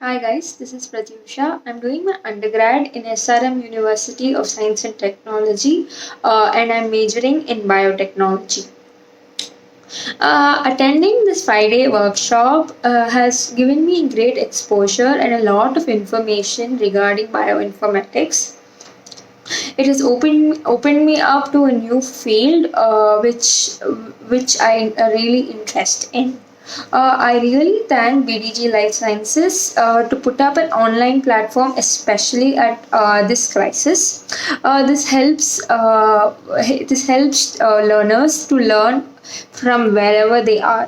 Hi guys, this is Pratyusha. I'm doing my undergrad in SRM University of Science and Technology, and I'm majoring in biotechnology. Attending this 5 day workshop has given me great exposure and a lot of information regarding bioinformatics. It has opened me up to a new field, which I really interest in. I really thank BDG Lifesciences to put up an online platform, especially at this crisis. This helps learners to learn from wherever they are.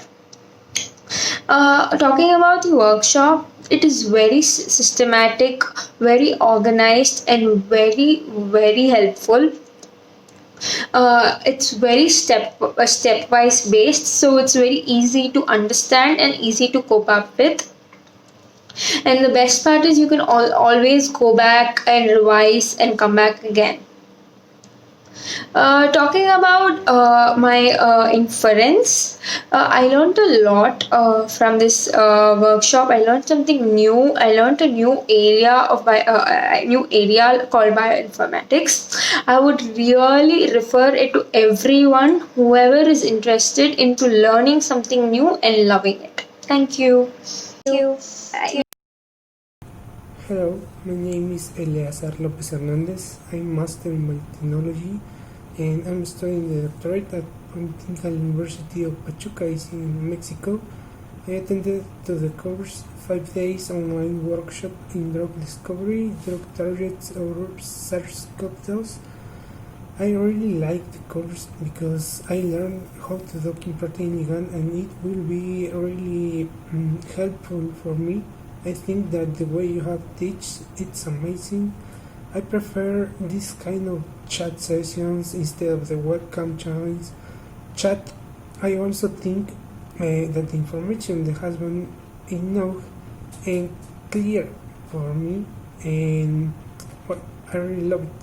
Talking about the workshop, it is very systematic, very organized, and very helpful. It's very stepwise based, so it's very easy to understand and easy to cope up with. And the best part is you can always go back and revise and come back again. Talking about my inference, I learned a lot from this workshop. I learned something new. I learned a new area called bioinformatics. I would really refer it to everyone, whoever is interested into learning something new and loving it. Thank you. Bye. Hello, my name is Eleazar Lopez Hernandez. I'm Master in Biotechnology and I'm studying the doctorate at Pontifical University of Pachuca in Mexico. I attended to the course 5 days online workshop in drug discovery, drug targets of SARS-CoV-2. I really like the course because I learned how to dock in protein ligand and it will be really helpful for me. I think that the way you have teach, it's amazing. I prefer this kind of chat sessions instead of the webcam chat. I also think that the information that has been enough and clear for me, and well, I really love it.